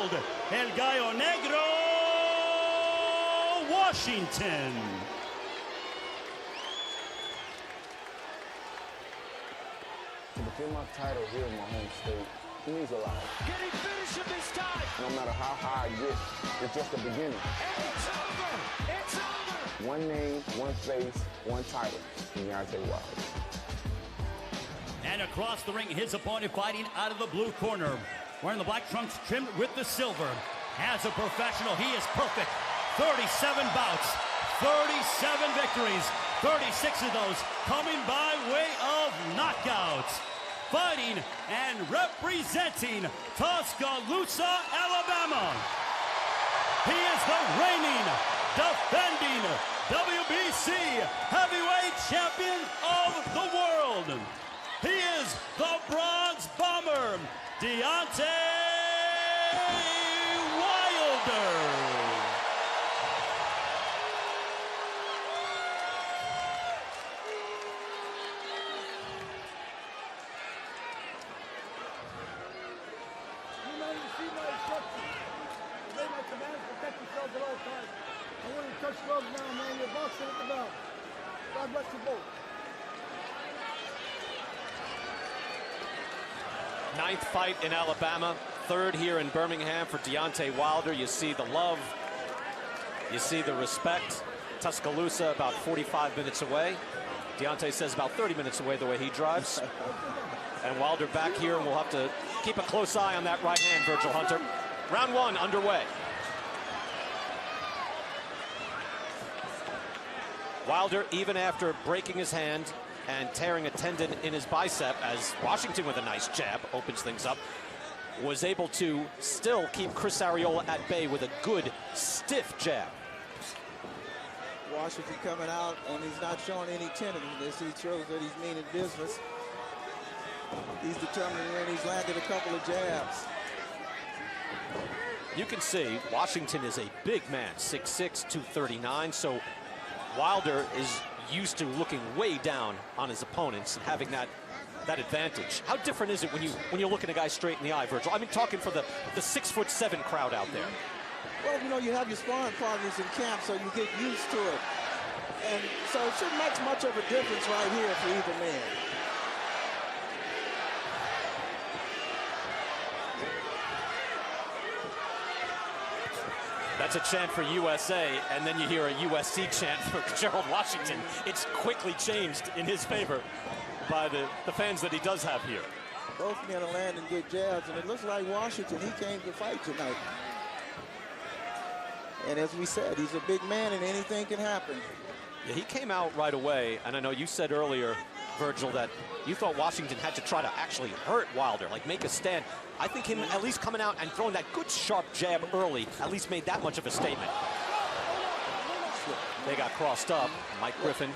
Gerald, El Gallo Negro, Washington. To defend my title here in my home state, he means a lot. Can he finish him this time? No matter how high I get, it's just the beginning. And it's over! It's over! One name, one face, one title. Deontay Wilder. And across the ring, his opponent fighting out of the blue corner, wearing the black trunks trimmed with the silver. As a professional, he is perfect. 37 bouts, 37 victories, 36 of those coming by way of knockouts. Fighting and representing Tuscaloosa, Alabama. He is the reigning, defending WBC heavyweight champion of the world. He is the Bronze Bomber, Deontay Wilder. You know, you see my instructions. Obey my commands, protect yourselves at all times. I want you to touch gloves now, man. You're boxing at the bell. God bless you both. Ninth fight in Alabama, third here in Birmingham for Deontay Wilder. You see the love, you see the respect. Tuscaloosa about 45 minutes away. Deontay says about 30 minutes away the way he drives. And Wilder back here, and we'll have to keep a close eye on that right hand, Virgil Hunter. Round one underway. Wilder, even after breaking his hand and tearing a tendon in his bicep, as Washington with a nice jab opens things up, was able to still keep Chris Arreola at bay with a good stiff jab. Washington coming out, and he's not showing any tenderness. He shows that he's meaning business. He's determined, and he's landed a couple of jabs. You can see Washington is a big man, 6'6", 239, so Wilder is used to looking way down on his opponents and having that advantage. How different is it when you're looking a guy straight in the eye, Virgil? I've been talking for the 6'7" crowd out there. Well, you know, you have your sparring partners in camp, so you get used to it. And so it shouldn't make much of a difference right here for either man. That's a chant for USA, and then you hear a USC chant for Gerald Washington. It's quickly changed in his favor by the fans that he does have here. Both men are landing good jabs, and it looks like Washington, he came to fight tonight. And as we said, he's a big man, and anything can happen. Yeah, he came out right away, and I know you said earlier, Virgil, that you thought Washington had to try to actually hurt Wilder, like make a stand. I think him at least coming out and throwing that good sharp jab early at least made that much of a statement. They got crossed up. Mike Griffin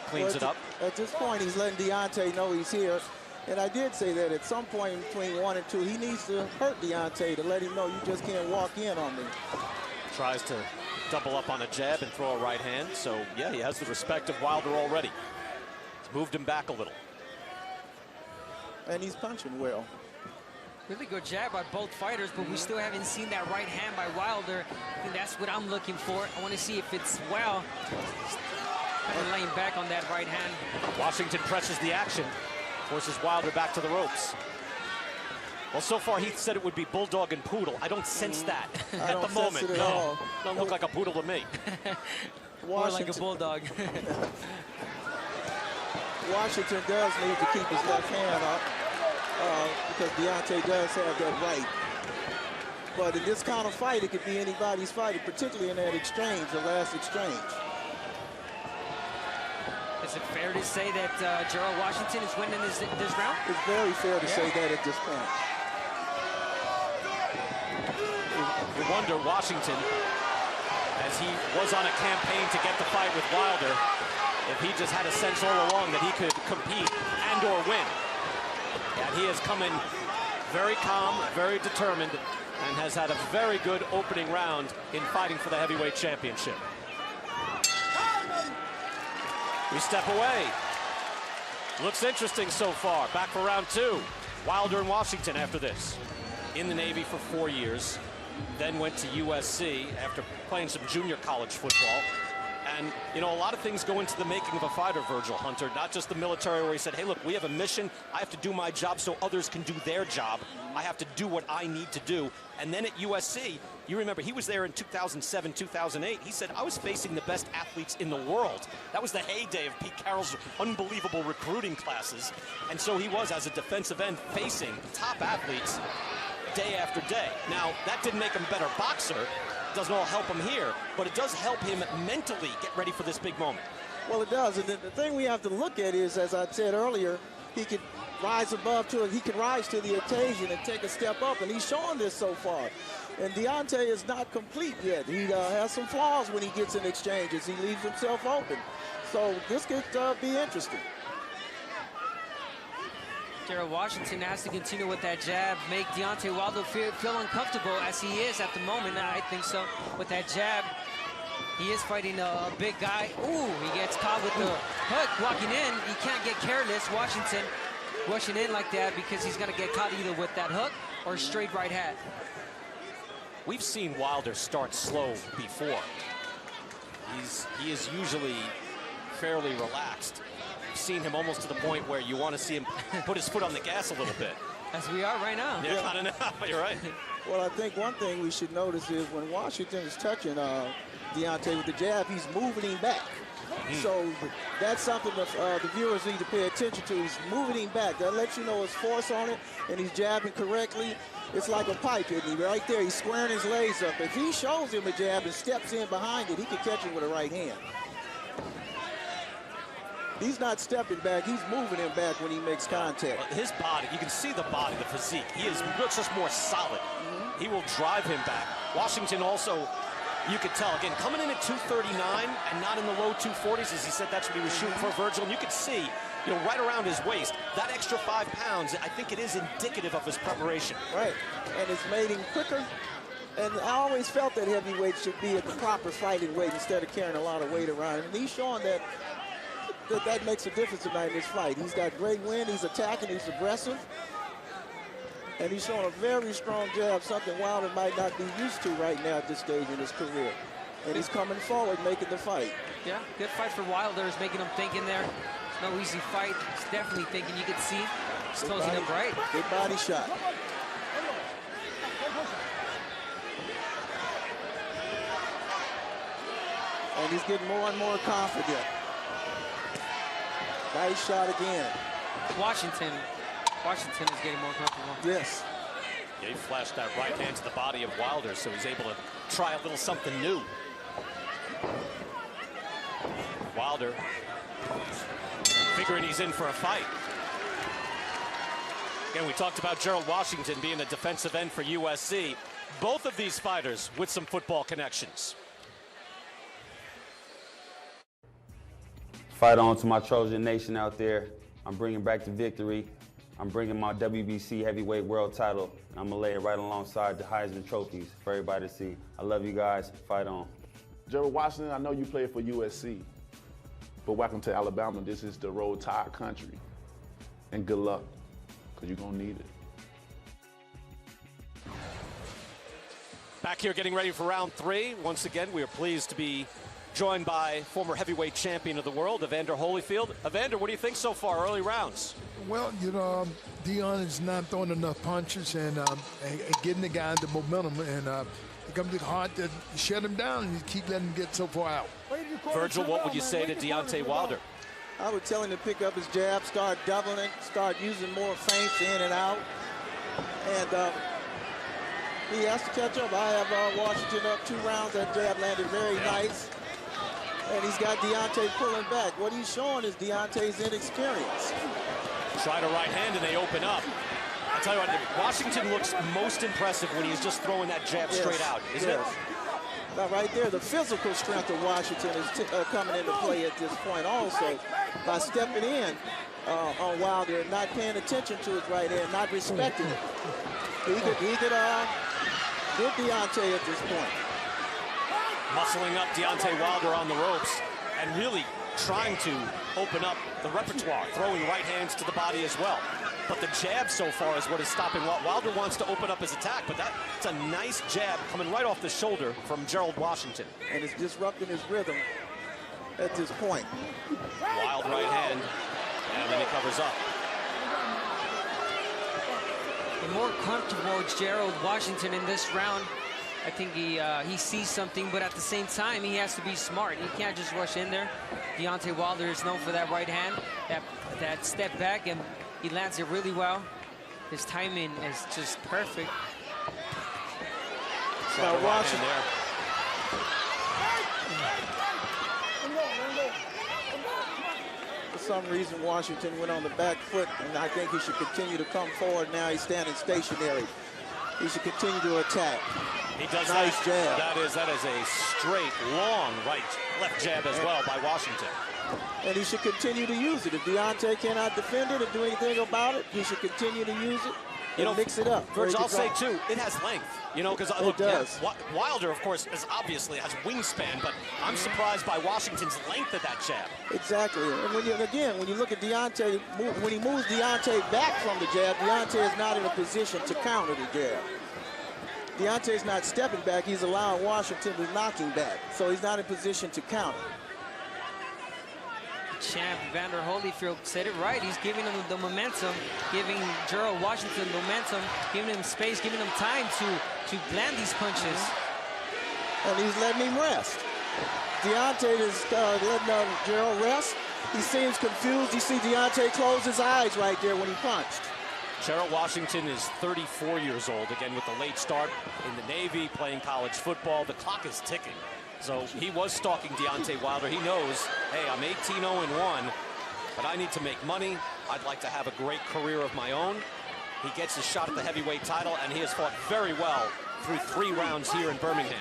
cleans it up. At this point, he's letting Deontay know he's here. And I did say that at some point in between 1 and 2, he needs to hurt Deontay to let him know you just can't walk in on me. Tries to double up on a jab and throw a right hand. So, yeah, he has the respect of Wilder already. It's moved him back a little. And he's punching well. Really good jab by both fighters, but we still haven't seen that right hand by Wilder. I think that's what I'm looking for. I want to see if it's well. Kind of laying back on that right hand. Washington presses the action, forces Wilder back to the ropes. Well, so far he said it would be bulldog and poodle. I don't sense that at the moment. No, don't look like a poodle to me. More like a bulldog. Washington does need to keep his left hand up because Deontay does have that right. But in this kind of fight, it could be anybody's fight, particularly in that exchange, the last exchange. Is it fair to say that Gerald Washington is winning this round? It's very fair to say that at this point. You wonder, Washington, as he was on a campaign to get the fight with Wilder, if he just had a sense all along that he could compete and or win. And he has come in very calm, very determined, and has had a very good opening round in fighting for the heavyweight championship. We step away. Looks interesting so far. Back for round two. Wilder and Washington after this. In the Navy for 4 years. then went to USC after playing some junior college football. And, you know, a lot of things go into the making of a fighter, Virgil Hunter, not just the military where he said, hey, look, we have a mission. I have to do my job so others can do their job. I have to do what I need to do. And then at USC, you remember, he was there in 2007, 2008. He said, I was facing the best athletes in the world. That was the heyday of Pete Carroll's unbelievable recruiting classes. And so he was, as a defensive end, facing top athletes day after day. Now, that didn't make him a better boxer. Doesn't all help him here, but it does help him mentally get ready for this big moment. Well, it does, and the thing we have to look at is, as I said earlier, he could rise above to it. He can rise to the occasion and take a step up, and he's shown this so far. And Deontay is not complete yet. He has some flaws when he gets in exchanges. He leaves himself open. So this could be interesting. Gerald Washington has to continue with that jab, make Deontay Wilder feel uncomfortable as he is at the moment. I think so. With that jab, he is fighting a big guy. Ooh, he gets caught with the hook walking in. He can't get careless, Washington, rushing in like that because he's going to get caught either with that hook or straight right hand. We've seen Wilder start slow before. He is usually fairly relaxed. We've seen him almost to the point where you want to see him put his foot on the gas a little bit. As we are right now. Yeah, kind of now. You're right. Well, I think one thing we should notice is when Washington is touching Deontay with the jab, he's moving him back. So that's something that the viewers need to pay attention to. He's moving him back. That lets you know his force on it, and he's jabbing correctly. It's like a pipe, isn't he? Right there, he's squaring his legs up. If he shows him a jab and steps in behind it, he can catch him with a right hand. He's not stepping back. He's moving him back when he makes contact. His body, you can see the body, the physique. He looks just more solid. He will drive him back. Washington also, you could tell, again, coming in at 239 and not in the low 240s, as he said that's what he was shooting for, Virgil. And you could see, you know, right around his waist, that extra 5 pounds, I think it is indicative of his preparation. Right, and it's made him quicker. And I always felt that heavyweight should be at the proper fighting weight instead of carrying a lot of weight around. And he's showing that that makes a difference tonight in this fight. He's got great wind, he's attacking, he's aggressive. And he's showing a very strong jab, something Wilder might not be used to right now at this stage in his career. And he's coming forward, making the fight. Yeah, good fight for Wilder. Is making him think in there. It's no easy fight. He's definitely thinking. You can see he's closing up right. Good body shot. And he's getting more and more confident. Nice shot again. Washington is getting more comfortable. Yes. Yeah, he flashed that right hand to the body of Wilder, so he's able to try a little something new. Wilder figuring he's in for a fight. Again, we talked about Gerald Washington being a defensive end for USC. Both of these fighters with some football connections. Fight on to my Trojan Nation out there. I'm bringing back the victory. I'm bringing my WBC heavyweight world title. I'm going to lay it right alongside the Heisman trophies for everybody to see. I love you guys. Fight on. Gerald Washington, I know you played for USC, but welcome to Alabama. This is the Roll Tide country. And good luck, because you're going to need it. Back here getting ready for round 3. Once again, we are pleased to be joined by former heavyweight champion of the world, Evander Holyfield. Evander, what do you think so far, early rounds? Well, you know, Dion is not throwing enough punches and getting the guy the momentum, and it becomes hard to shut him down and you keep letting him get so far out. Virgil, what would you say to Deontay Wilder? I would tell him to pick up his jab, start doubling, start using more feints in and out. And he has to catch up. I have Washington up 2 rounds. That jab landed very nice. And he's got Deontay pulling back. What he's showing is Deontay's inexperience. Try to right hand and they open up. I'll tell you what, Washington looks most impressive when he's just throwing that jab straight out, isn't it? Now right there, the physical strength of Washington is coming into play at this point also by stepping in on Wilder and not paying attention to his right hand, not respecting it. He could get Deontay at this point. Muscling up Deontay Wilder on the ropes and really trying to open up the repertoire, throwing right hands to the body as well. but the jab so far is what is stopping. Wilder wants to open up his attack, but that's a nice jab coming right off the shoulder from Gerald Washington. And it's disrupting his rhythm at this point. Wild right hand, and then he covers up. The more comfortable Gerald Washington in this round. I think he sees something, but at the same time, he has to be smart. He can't just rush in there. Deontay Wilder is known for that right hand, that step back, and he lands it really well. His timing is just perfect. Now Washington there. For some reason, Washington went on the back foot, and I think he should continue to come forward. Now he's standing stationary. He should continue to attack. He does nice jab. That is a straight, long left jab as well by Washington. And he should continue to use it. If Deontay cannot defend it or do anything about it, he should continue to use it and mix it up. Virgil, I'll say too, it has length. You know, because look, does. Wilder, of course, obviously has wingspan, but I'm surprised by Washington's length of that jab. Exactly. And when you look at Deontay, when he moves Deontay back from the jab, Deontay is not in a position to counter the jab. Deontay's not stepping back, he's allowing Washington to knock him back. So he's not in position to counter. Champ Evander Holyfield said it right. He's giving him the momentum, giving Gerald Washington momentum, giving him space, giving him time to land these punches. And he's letting him rest. Deontay is letting Gerald rest. He seems confused. You see Deontay close his eyes right there when he punched. Gerald Washington is 34 years old, again with the late start in the Navy, playing college football. The clock is ticking. So he was stalking Deontay Wilder. He knows, hey, I'm 18-0-1, but I need to make money. I'd like to have a great career of my own. He gets his shot at the heavyweight title, and he has fought very well through 3 rounds here in Birmingham.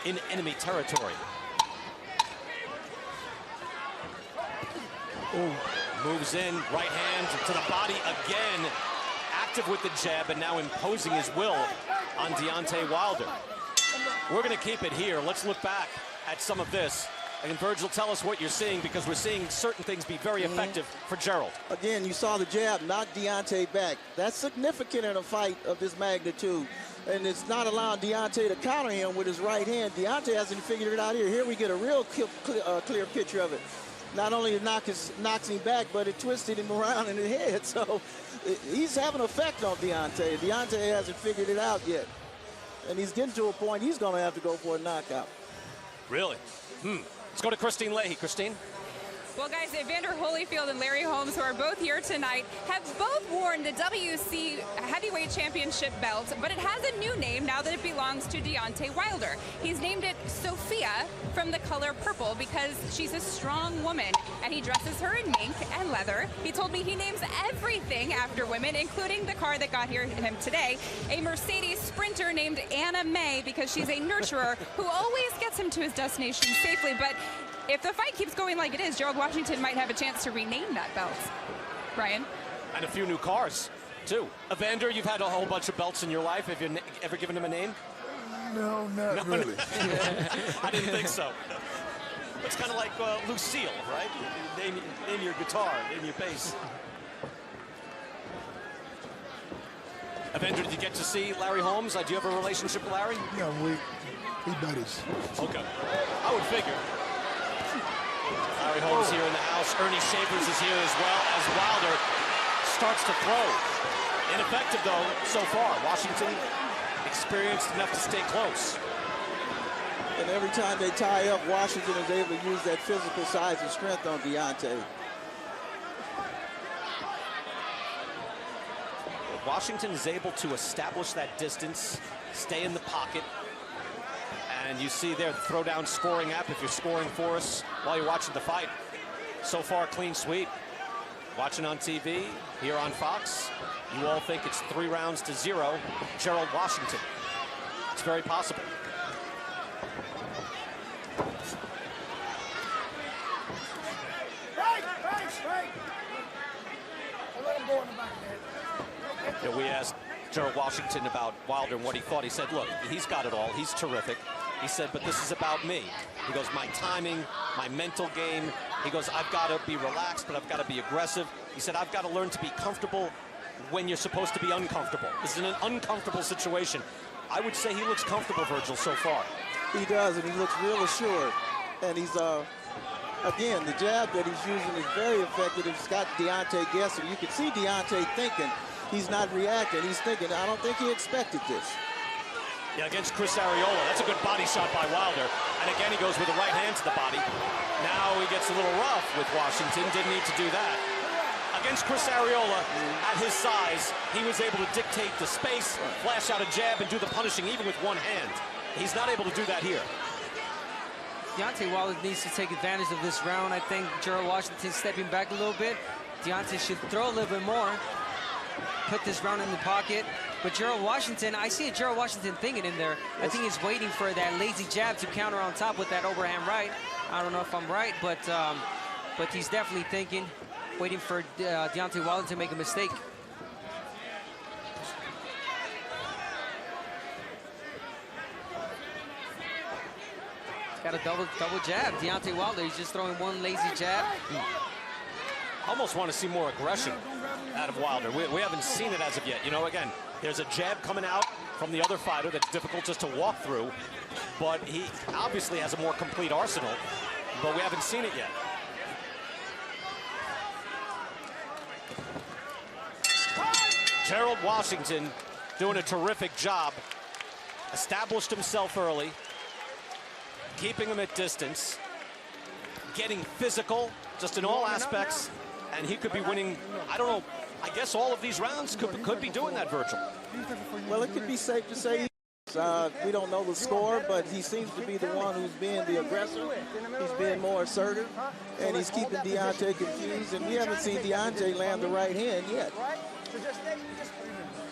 In enemy territory. Ooh. Moves in, right hand to the body again. Active with the jab and now imposing his will on Deontay Wilder. We're going to keep it here. Let's look back at some of this. And Virgil, tell us what you're seeing, because we're seeing certain things be very effective for Gerald. Again, you saw the jab knock Deontay back. That's significant in a fight of this magnitude. And it's not allowing Deontay to counter him with his right hand. Deontay hasn't figured it out here. Here we get a real clear picture of it. Not only it knocks him back, but it twisted him around in the head. So he's having an effect on Deontay. Deontay hasn't figured it out yet. And he's getting to a point he's going to have to go for a knockout. Really? Let's go to Christine Leahy. Christine? Well, guys, Evander Holyfield and Larry Holmes, who are both here tonight, have both worn the WC Heavyweight Championship belt, but it has a new name now that it belongs to Deontay Wilder. He's named it Sophia from the color purple because she's a strong woman, and he dresses her in mink and leather. He told me he names everything after women, including the car that got him today, a Mercedes Sprinter named Anna May, because she's a nurturer who always gets him to his destination safely. But if the fight keeps going like it is, Gerald Washington might have a chance to rename that belt. Brian? And a few new cars, too. Evander, you've had a whole bunch of belts in your life. Have you ever given him a name? No, not really. I didn't think so. It's kind of like Lucille, right? Name your guitar, name your bass. Evander, did you get to see Larry Holmes? Do you have a relationship with Larry? Yeah, we buddies. Okay. I would figure. Larry Holmes here in the house. Ernie Shavers is here as well as Wilder starts to throw. Ineffective, though, so far. Washington experienced enough to stay close. And every time they tie up, Washington is able to use that physical size and strength on Deontay. Washington is able to establish that distance, stay in the pocket. And you see there the Throwdown scoring app if you're scoring for us while you're watching the fight. So far, clean sweep. Watching on TV, here on Fox, you all think it's 3-0 Gerald Washington. It's very possible. We asked Gerald Washington about Wilder and what he thought. He said, look, he's got it all. He's terrific. He said, but this is about me. He goes, my timing, my mental game. He goes, I've got to be relaxed, but I've got to be aggressive. He said, I've got to learn to be comfortable when you're supposed to be uncomfortable. This is an uncomfortable situation. I would say he looks comfortable, Virgil, so far. He does, and he looks real assured. And he's, again, the jab that he's using is very effective. It's got Deontay guessing. You can see Deontay thinking. He's not reacting. He's thinking, I don't think he expected this. Yeah, against Chris Arreola. That's a good body shot by Wilder. And again, he goes with the right hand to the body. Now he gets a little rough with Washington. Didn't need to do that. Against Chris Arreola, at his size, he was able to dictate the space, flash out a jab, and do the punishing even with one hand. He's not able to do that here. Deontay Wilder needs to take advantage of this round. I think Gerald Washington stepping back a little bit. Deontay should throw a little bit more, put this round in the pocket. But Gerald Washington, I see a Gerald Washington thinking in there. I think he's waiting for that lazy jab to counter on top with that overhand right. I don't know if I'm right, but he's definitely thinking, waiting for Deontay Wilder to make a mistake. Got a double jab. Deontay Wilder, he's just throwing one lazy jab. I almost want to see more aggression out of Wilder. We haven't seen it as of yet. You know, again, there's a jab coming out from the other fighter that's difficult just to walk through, but he obviously has a more complete arsenal, but we haven't seen it yet. Gerald Washington doing a terrific job. Established himself early, keeping him at distance, getting physical, just in all aspects, and he could be winning, I don't know, I guess all of these rounds could be doing that, Virgil. Well, it could be safe to say we don't know the score, but he seems to be the one who's being the aggressor. He's being more assertive, and he's keeping Deontay confused, and we haven't seen Deontay land the right hand yet.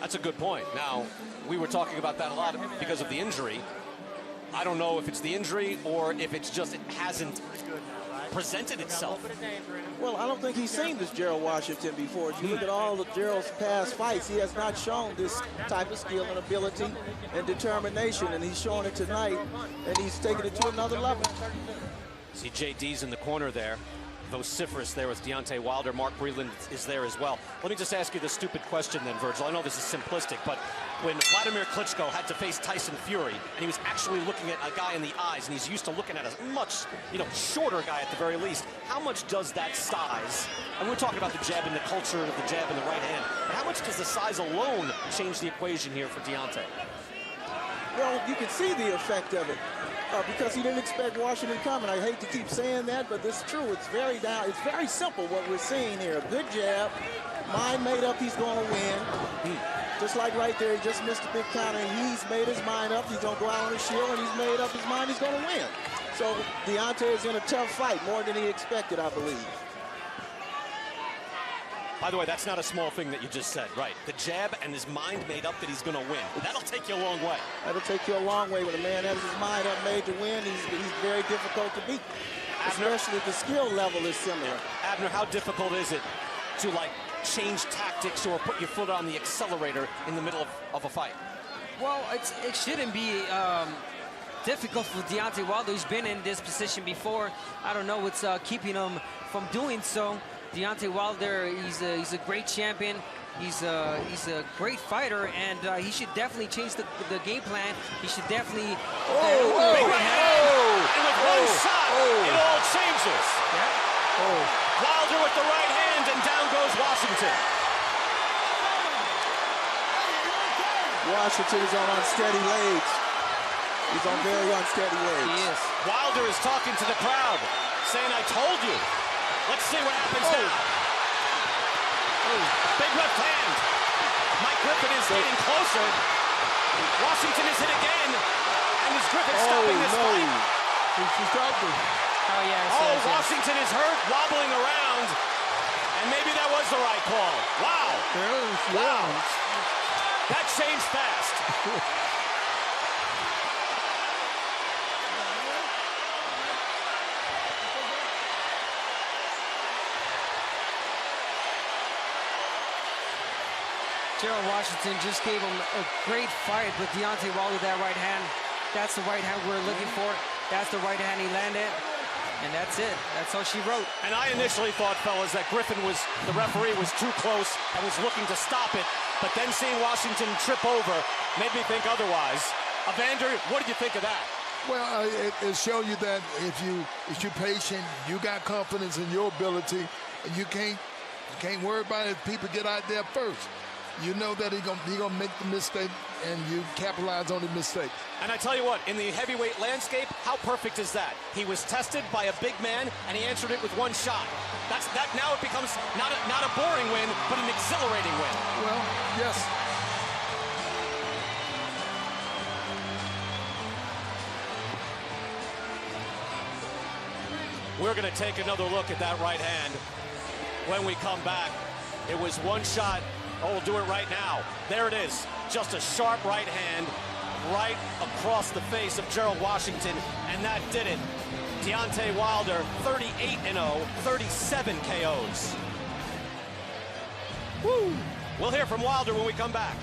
That's a good point. Now, we were talking about that a lot because of the injury. I don't know if it's the injury or if it's just it hasn't presented itself. Well, I don't think he's seen this Gerald Washington before. If you look at all of Gerald's past fights, he has not shown this type of skill and ability and determination, and he's showing it tonight, and he's taking it to another level. See JD's in the corner there, vociferous there with Deontay Wilder. Mark Breland is there as well. Let me just ask you the stupid question then, Virgil. I know this is simplistic, but when Vladimir Klitschko had to face Tyson Fury, and he was actually looking at a guy in the eyes, and he's used to looking at a much, shorter guy at the very least, how much does that size, and we're talking about the jab and the culture of the jab in the right hand, but how much does the size alone change the equation here for Deontay? Well, you can see the effect of it. Because he didn't expect Washington coming. I hate to keep saying that, but it's true. It's very simple what we're seeing here. A good jab, mind made up, he's going to win. Just like right there, he just missed a big counter. He's made his mind up. He's going to go out on the shield, and he's made up his mind. He's going to win. So Deontay is in a tough fight, more than he expected, I believe. By the way, that's not a small thing that you just said, right? The jab and his mind made up that he's going to win. That'll take you a long way. That'll take you a long way. When a man has his mind up made to win, he's very difficult to beat. Abner, especially if the skill level is similar. Abner, how difficult is it to, change tactics or put your foot on the accelerator in the middle of a fight? Well, it shouldn't be difficult for Deontay Wilder. He's been in this position before. I don't know what's keeping him from doing so. Deontay Wilder, he's a great champion. He's a great fighter, and he should definitely change the game plan. He should definitely. And with one shot, it all changes. Yeah. Wilder with the right hand, and down goes Washington. Washington is on unsteady legs. He's on very unsteady legs. He is. Wilder is talking to the crowd, saying, "I told you." Let's see what happens now. Big left hand. Mike Griffin is getting closer. Washington is hit again. And is Griffin stopping this fight? He stopped him. Oh, yeah. Washington is hurt, wobbling around. And maybe that was the right call. Wow. Wow. That changed fast. Gerald Washington just gave him a great fight, but Deontay Wilder with that right hand That's the right hand we're looking for. That's the right hand he landed. And that's it. That's all she wrote. And I initially thought, fellas, that the referee was too close and was looking to stop it. But then seeing Washington trip over made me think otherwise. Evander, what did you think of that? Well, it shows you that if you're patient, you got confidence in your ability, and you can't worry about it if people get out there first. You know that he's gonna make the mistake, and you capitalize on the mistake. And I tell you what, in the heavyweight landscape, how perfect is that? He was tested by a big man, and he answered it with one shot. That now it becomes not a boring win, but an exhilarating win. Well, yes. We're going to take another look at that right hand when we come back. It was one shot. Oh, we'll do it right now. There it is. Just a sharp right hand right across the face of Gerald Washington, and that did it. Deontay Wilder, 38-0, 37 KOs. Woo! We'll hear from Wilder when we come back.